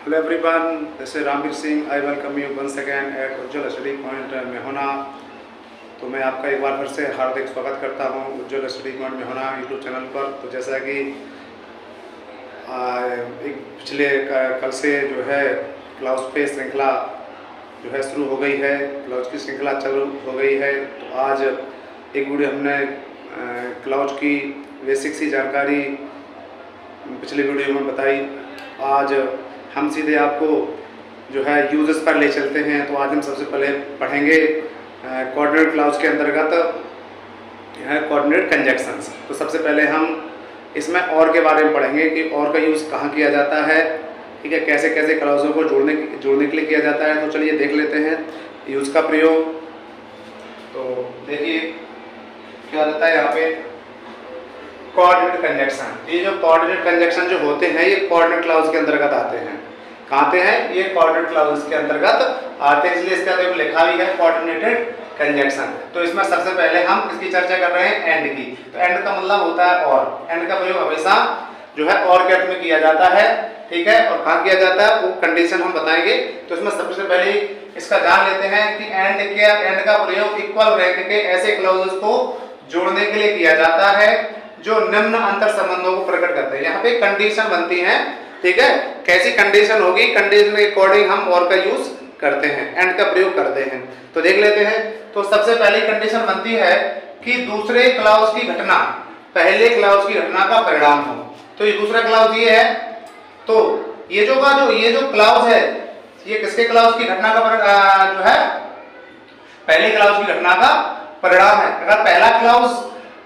Hello everyone, this is Ramveer Singh. I welcome you once again at Ujjwal study point में होना। तो मैं आपका एक बार फिर से हार्दिक स्वागत करता हूं उज्ज्वल स्टडी पॉइंट में होना यूट्यूब चैनल पर। तो जैसा कि एक पिछले कल से जो है क्लाउज पे श्रृंखला जो है शुरू हो गई है, क्लाउज की श्रृंखला चालू हो गई है। तो आज एक वीडियो हमने क्लाउज की बेसिक सी जानकारी पिछले वीडियो में बताई। आज हम सीधे आपको जो है यूजेस पर ले चलते हैं। तो आज हम सबसे पहले पढ़ेंगे कोऑर्डिनेट क्लाउज के अंतर्गत है कोऑर्डिनेट कंजक्शंस। तो सबसे पहले हम इसमें और के बारे में पढ़ेंगे कि और का यूज़ कहाँ किया जाता है, ठीक है, कैसे कैसे क्लाउजों को जोड़ने के लिए किया जाता है। तो चलिए देख लेते हैं यूज़ का प्रयोग। तो देखिए क्या रहता है यहाँ पे कोऑर्डिनेट कंजक्शन। ये जो कोऑर्डिनेट कंजक्शन जो होते हैं ये कोऑर्डिनेट क्लाउज के अंतर्गत आते हैं। कहाँ आते हैं? ये कोऑर्डिनेट क्लाउज के अंतर्गत आते हैं, इसलिए इसका देखो लिखा भी है कोऑर्डिनेटेड कंजक्शन। तो इसमें सबसे पहले हम किसकी चर्चा कर रहे हैं? एंड की। तो एंड का मतलब होता है और। एंड का प्रयोग हमेशा जो है और के अर्थ में किया जाता है, ठीक है। और कहाँ किया जाता है वो कंडीशन हम बताएंगे। तो इसमें सबसे पहले इसका जान लेते हैं कि एंड का प्रयोग इक्वल रैंक के ऐसे क्लाउजेस को जोड़ने के लिए किया जाता है जो निम्न अंतर संबंधों को प्रकट करते हैं। यहाँ पे कंडीशन बनती है, ठीक है। कैसी कंडीशन होगी? कंडीशन के अकॉर्डिंग हम और का यूज करते हैं, एंड का प्रयोग करते हैं। तो देख लेते हैं। तो सबसे पहली कंडीशन बनती है कि दूसरे क्लाउज की घटना पहले क्लाउज की घटना का परिणाम हो। तो ये दूसरा क्लाउज ये है। तो ये जो क्लाउज है ये किसके क्लाउज की घटना का जो है पहले क्लाउज की घटना का परिणाम है। अगर पहला क्लाउज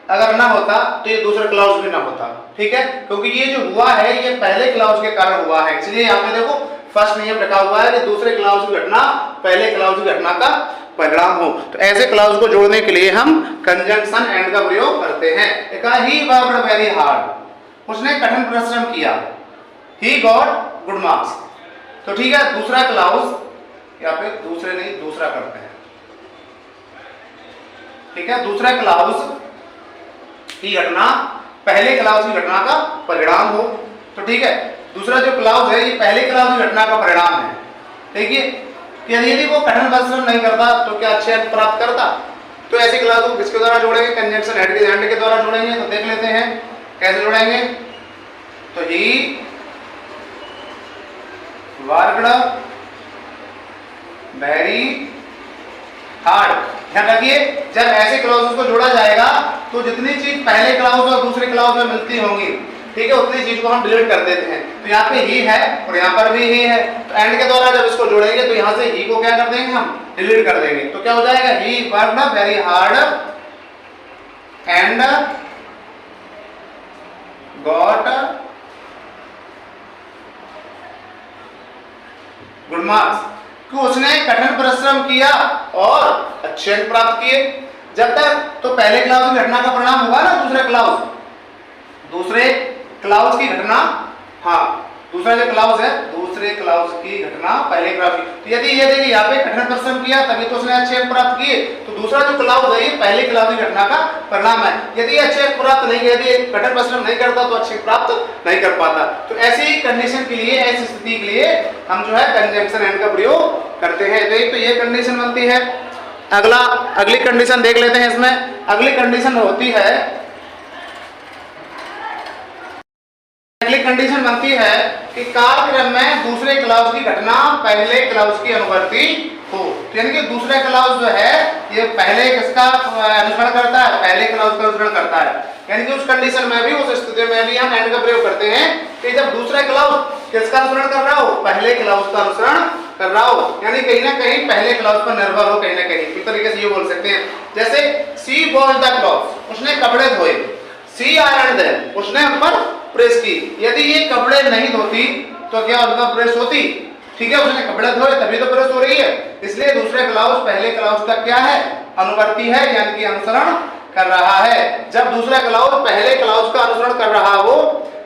अगर ना होता तो ये दूसरा क्लाउज भी ना होता, ठीक है। क्योंकि ये जो हुआ है ये पहले क्लाउज के कारण हुआ है, इसलिए यहाँ पे देखो फर्स्ट नियम रखा हुआ है कि दूसरे क्लाउज की घटना पहले क्लाउज की घटना का परिणाम हो। तो ऐसे क्लाउज को जोड़ने के लिए हम कंजंक्शन एंड का प्रयोग करते हैं। ही वर्कड वेरी हार्ड, उसने कठिन परिश्रम किया। He got good marks. तो ठीक है, दूसरा क्लाउज यहाँ पे दूसरे नहीं दूसरा करते हैं, ठीक है। दूसरा क्लाउज की घटना पहले क्लाउज की घटना का परिणाम हो। तो ठीक है, दूसरा जो क्लाउज है ये पहले क्लाउज की घटना का परिणाम है, ठीक है। यदि वो कठिन परिश्रम नहीं करता तो क्या अच्छे अंक प्राप्त करता? तो ऐसे क्लाउज को किसके द्वारा जोड़ेंगे? कंजंक्शन एंड के द्वारा जोड़ेंगे। तो देख लेते हैं कैसे जोड़ेंगे। तो ही वर्कड वेरी हार्ड। ध्यान रखिए जब ऐसे क्लाउजेस को जोड़ा जाएगा तो जितनी चीज पहले क्लाउज और दूसरे क्लाउज में मिलती होंगी, ठीक है, उतनी चीज को हम डिलीट कर देते हैं। तो यहाँ पे ही है और यहाँ पर भी ही है। तो एंड के द्वारा जब इसको जोड़ेंगे तो यहाँ से ही को क्या कर देंगे? हम डिलीट कर देंगे। तो क्या हो जाएगा? He worked very hard and got good marks. कि उसने कठिन परिश्रम किया और अच्छे अंक प्राप्त किए। जब तक तो पहले क्लाउज की घटना का परिणाम होगा ना दूसरे क्लाउज की घटना, हाँ दूसरा जो क्लाउज है दूसरे क्लाउज की घटना पहले क्लाउज की। तो यदि ये देखिए यहाँ पे कठिन परिश्रम किया तभी तो उसने अच्छे अंक प्राप्त किए। तो दूसरा जो क्लाउज है ये पहले क्लाउज की घटना का परिणाम है। यदि अच्छे अंक प्राप्त नहीं, यदि कठिन परिश्रम नहीं करता तो अच्छे प्राप्त नहीं कर पाता। तो ऐसी कंडीशन के लिए, ऐसी स्थिति के लिए हम जो है कंजंक्शन एंड का प्रयोग करते हैं। तो एक तो ये कंडीशन बनती है। अगली कंडीशन देख लेते हैं। इसमें अगली कंडीशन होती है, अगली कंडीशन बनती है कि कालक्रम में दूसरे क्लाउज की घटना पहले क्लाउज की अनुवर्ती हो। तो यानी कि दूसरा क्लाउज जो है ये पहले किसका अनुसरण करता है? पहले क्लाउज का अनुसरण करता है। यानी कि उस कंडीशन में भी, उस स्थिति में भी हम एंड का प्रयोग करते हैं कि जब दूसरा क्लाउज किसका अनुसरण कर रहा हो? पहले क्लाउज का अनुसरण कर रहा हो। यानी कहीं ना कहीं पहले क्लाउज पर निर्भर हो, कहीं ना कहीं। इस तरीके से ये बोल सकते हैं। जैसे सी वॉश द क्लॉथ्स, उसने कपड़े धोए। सी आयरन देम, उसने उन पर प्रेस की। यदि ये कपड़े नहीं धोती तो क्या उनका प्रेस होती? ठीक है, उसने कपड़े धोए तभी तो प्रेस हो रही है। इसलिए दूसरे क्लाउज पहले क्लाउज का क्या है? अनुवर्ती है, यानी कि अनुसरण कर रहा है। जब दूसरा क्लाउज पहले क्लाउज का अनुसरण कर रहा हो,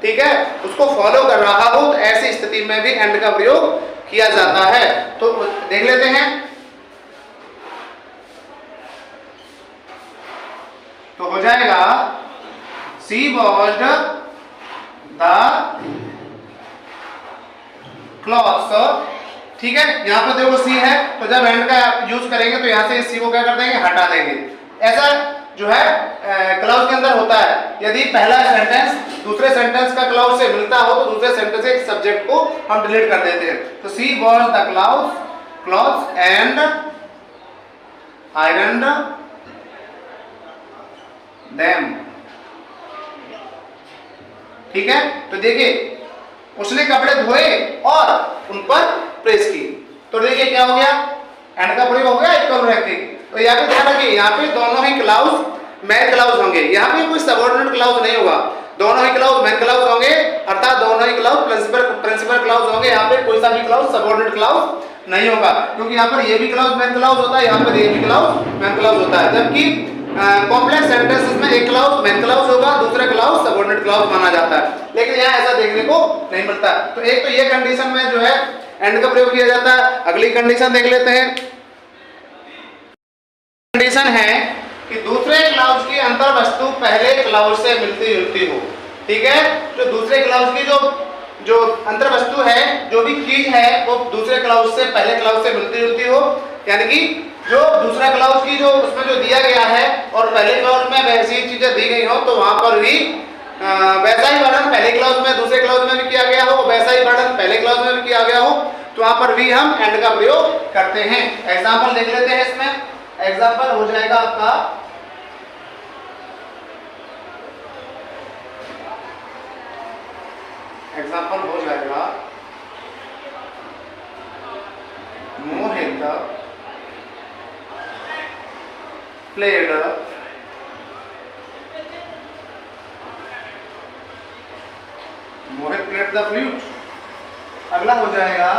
ठीक है, उसको फॉलो कर रहा हो, तो ऐसी स्थिति में भी एंड का प्रयोग किया जाता है। तो देख लेते हैं। तो हो जाएगा सी वॉश्ड द क्लॉथ्स, ठीक है। यहाँ पर देखो सी है, तो जब एंड का यूज करेंगे तो यहाँ से सी को क्या कर देंगे, हटा देंगे। ऐसा जो है क्लाउज के अंदर होता है। यदि पहला सेंटेंस दूसरे सेंटेंस का क्लाउज से मिलता हो तो दूसरे सेंटेंस के सब्जेक्ट को हम डिलीट कर देते हैं। तो we wash the clothes and ironed them, ठीक है। तो देखिए उसने कपड़े धोए और उन पर प्रेस की, तो देखिए क्या हो गया, एंड का प्रयोग हो गया इक्वल रख के। तो यहाँ पे ध्यान रखिए, यहाँ पे दोनों ही क्लाउज मैन क्लाउज होंगे, यहाँ पे कोई सबऑर्डिनेट क्लाउज नहीं होगा, दोनों ही क्लाउज मैन क्लाउज होंगे, अर्थात दोनों ही क्लाउज प्रिंसिपल क्लाउज होंगे। यहाँ पे कोई सा भी क्लाउज सबऑर्डिनेट क्लाउज नहीं होगा, क्योंकि यहाँ पर ये भी क्लाउज मैन क्लाउज होता है, यहाँ पर ये भी क्लाउज मैन क्लाउज होता है। जबकि कॉम्प्लेक्स सेंटेंसेस में एक क्लाउज मैन क्लाउज होगा, दूसरा क्लाउज सबऑर्डिनेट क्लाउज माना जाता है, लेकिन यहाँ ऐसा देखने को नहीं मिलता। तो एक तो ये कंडीशन में जो है एंड का प्रयोग किया जाता है। अगली कंडीशन देख लेते हैं। कंडीशन है कि दूसरे क्लाउज की अंतर वस्तु पहले क्लाउज से मिलती जुलती हो, ठीक है। तो दूसरे क्लाउज की जो अंतर वस्तु है, जो भी चीज है, वो दूसरे क्लाउज से पहले क्लाउज से मिलती जुलती हो, यानी कि जो दूसरा क्लाउज की जो उसमें जो दिया गया है और पहले क्लाउज में वैसी चीजें दी गई हो, तो वहां पर भी वैसा ही वर्णन पहले क्लाउज में दूसरे क्लाउज में भी किया गया हो, वैसा ही वर्णन पहले क्लाउज में भी किया गया हो, तो वहां पर भी हम एंड का प्रयोग करते हैं। एग्जाम्पल देख लेते हैं। इसमें एग्जाम्पल हो जाएगा आपका मोहित played Mohit played the flute. अगला हो जाएगा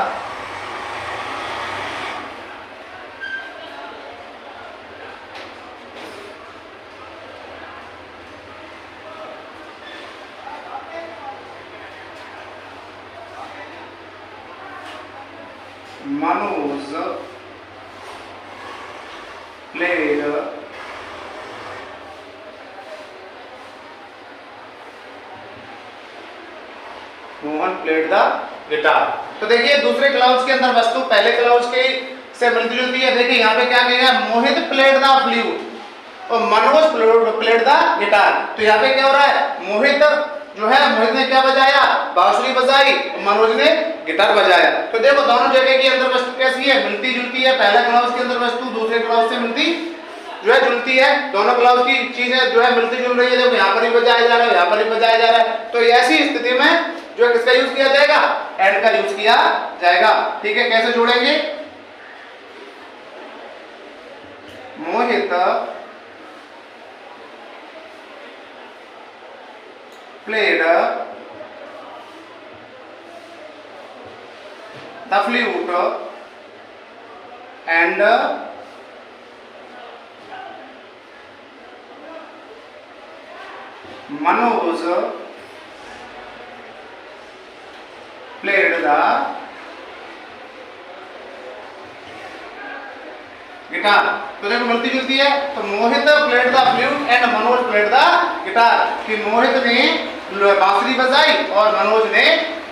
Manoj played Mohan played the guitar. तो देखिए दूसरे क्लाउज के अंदर वस्तु पहले क्लाउज के से मिलती जुलती है। देखिए यहाँ पे क्या कहेगा, मोहित प्लेड द फ्लूट और मनोज प्लेड द गिटार। तो यहाँ पे क्या हो रहा है, मोहित जो है, मोहित ने क्या बजाया, बांसुरी बजाई, मनोज ने गिटार बजाया। तो देखो दोनों जगह की अंदर वस्तु कैसी है, मिलती जुलती है। पहला क्लाउज के अंदर वस्तु दूसरे क्लाउज से मिलती जो है जुलती है, दोनों क्लाउज की चीजें जो है मिलती जुल रही है। देखो यहाँ पर भी बजाया जा रहा है, यहाँ पर भी बजाया जा रहा है। तो ऐसी स्थिति में जो है किसका यूज किया जाएगा, एंड का यूज किया जाएगा। ठीक है, कैसे जोड़ेंगे, Mohit played the flute and Manoj played the guitar. तो देखो मिलती जुलती है। तो Mohit played the flute and Manoj played the guitar, कि मोहित ने बांसुरी बजाई और मनोज ने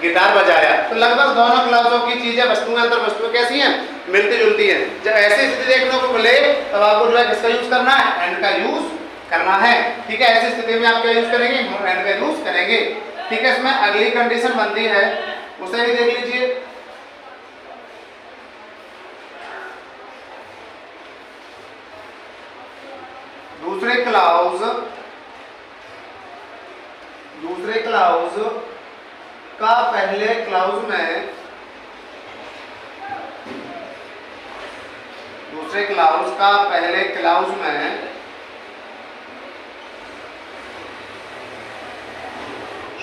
गिटार बजाया। तो लगभग दोनों क्लासों की चीजें वस्तुएं अंतर वस्तुएं कैसी हैं, मिलती जुलती हैं। जब ऐसी स्थिति देखने को मिले तब आपको जो है किसका यूज करना है, एंड का यूज करना है। ठीक है, ऐसी स्थिति में आप क्या यूज करेंगे, एंड का यूज करेंगे। ठीक है, इसमें अगली कंडीशन बनती है, उसे भी देख लीजिए। दूसरे क्लाउज का पहले क्लाउज में दूसरे क्लाउज का पहले क्लाउज में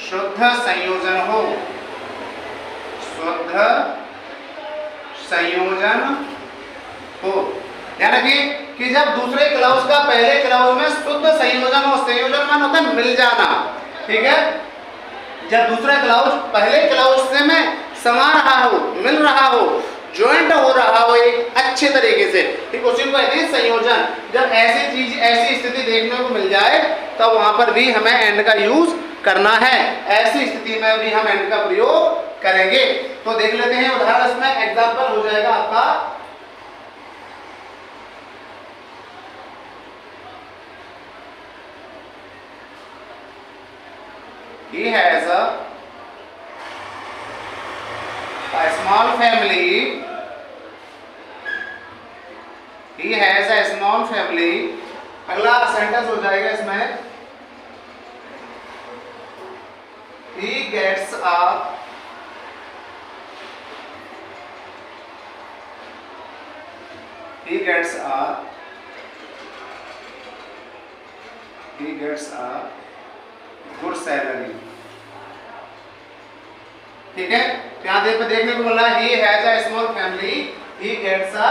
शुद्ध संयोजन हो, शुद्ध संयोजन हो। ध्यान रखिए कि जब दूसरे क्लाउज का पहले क्लाउज में शुद्ध संयोजन हो, संयोजन मान होता है मिल जाना। ठीक है, जब दूसरा क्लाउज पहले क्लाउज से में समा रहा हो, मिल रहा हो, ज्वाइंट हो रहा हो एक अच्छे तरीके से, ठीक, उसी को कहते हैं संयोजन। जब ऐसी चीज ऐसी स्थिति देखने को मिल जाए तब वहां पर भी हमें एंड का यूज करना है। ऐसी स्थिति में भी हम एंड का प्रयोग करेंगे। तो देख लेते हैं उदाहरण, इसमें एग्जाम्पल हो जाएगा आपका he has a small family, he has a small family। अगला सेंटेंस हो जाएगा इसमें he gets a good salary. ठीक है, तो यहाँ देखने को मिल रहा है he has a small family, he gets a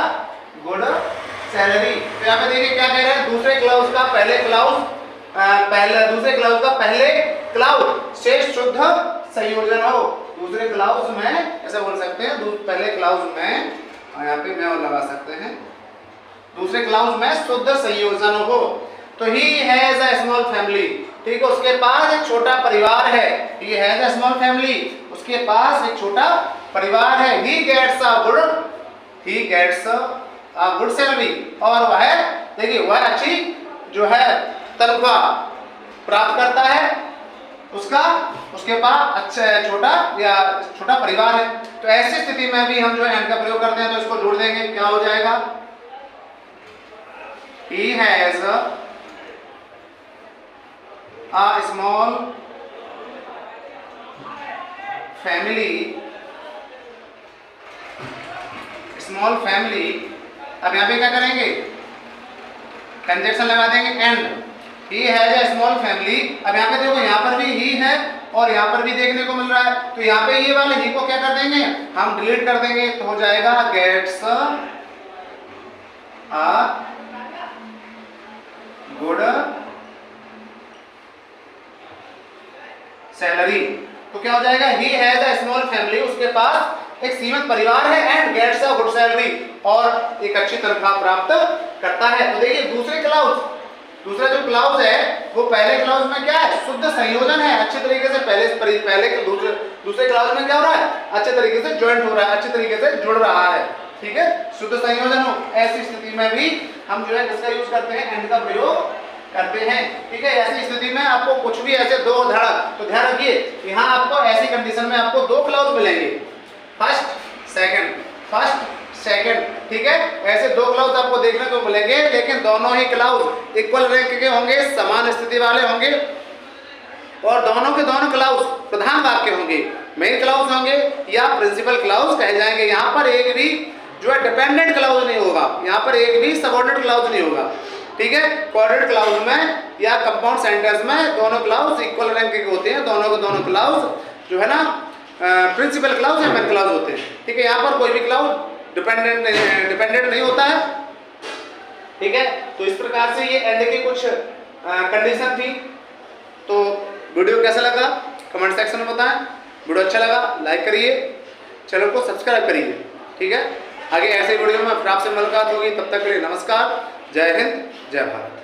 good salary। तो यहाँ पे देखिए क्या कह रहे हैं, दूसरे क्लाउज का पहले क्लाउज से शुद्ध संयोजन हो। दूसरे क्लाउज में ऐसा बोल सकते हैं, पहले क्लाउज में यहाँ पे मैं और लगा सकते हैं, दूसरे क्लाउज में शुद्ध संयोजन हो। तो he has a small family, ठीक है, उसके पास एक छोटा परिवार है। He has a small family, उसके पास एक छोटा परिवार है। He gets a good salary, और वह देखिए वह अच्छी जो है तनख्वाह प्राप्त करता है। उसके पास अच्छा छोटा परिवार है। तो ऐसी स्थिति में भी हम जो है एंड का प्रयोग करते हैं, तो इसको जोड़ देंगे, क्या हो जाएगा, he has a small family। अब यहाँ पे क्या करेंगे, कंजक्शन लगा देंगे and. he has a small family, अब यहाँ पे देखो, यहाँ पर भी ही है और यहाँ पर भी देखने को मिल रहा है। तो यहाँ पे ये वाले ही को क्या कर देंगे, हम डिलीट कर देंगे, तो हो जाएगा गेट्स a गुड सैलरी। तो क्या हो जाएगा, he has a small family, उसके पास एक सीमित परिवार है, and gets a good salary, और एक अच्छी तनख्वाह प्राप्त करता है। तो देखिए दूसरा जो क्लाउज है वो पहले क्लाउज में क्या है, शुद्ध संयोजन है, अच्छे तरीके से पहले के दूसरे क्लाउज में क्या हो रहा है, अच्छे तरीके से ज्वाइंट हो रहा है, अच्छे तरीके से जुड़ रहा है। ठीक है, शुद्ध संयोजन हो। ऐसी स्थिति में भी हम जो है किसका यूज करते हैं, एंड का प्रयोग करते हैं। ठीक है, ऐसी स्थिति में आपको कुछ भी ऐसे दो उदाहरण, तो ध्यान रखिए यहाँ आपको ऐसी कंडीशन में आपको दो क्लाउज मिलेंगे, फर्स्ट सेकंड। ठीक है, ऐसे दो क्लाउज आपको देखने को मिलेंगे, लेकिन दोनों ही क्लाउज इक्वल रैंक के होंगे, समान स्थिति वाले होंगे, और दोनों के दोनों क्लाउज प्रधान वाक्य होंगे, मेन क्लाउज होंगे या प्रिंसिपल क्लाउज कहे जाएंगे। यहाँ पर एक भी जो है डिपेंडेंट क्लाउज नहीं होगा, यहाँ पर एक भी सबऑर्डिनेट क्लाउज नहीं होगा। ठीक है, कोऑर्डिनेट क्लाउज में या कंपाउंड सेंटेंस में दोनों क्लाउज इक्वल रैंक के होते हैं, दोनों के दोनों क्लाउज जो है ना प्रिंसिपल क्लाउज या मेन क्लाउज होते हैं। ठीक है, यहाँ पर कोई भी क्लाउज डिपेंडेंट नहीं होता है। ठीक है, तो इस प्रकार से ये एंड की कुछ कंडीशन थी। तो वीडियो कैसा लगा कमेंट सेक्शन में बताएं। वीडियो अच्छा लगा लाइक करिए, चैनल को सब्सक्राइब करिए। ठीक है, आगे ऐसे वीडियो में फिर आपसे मुलाकात होगी, तब तक के लिए नमस्कार, जय हिंद, जय भारत।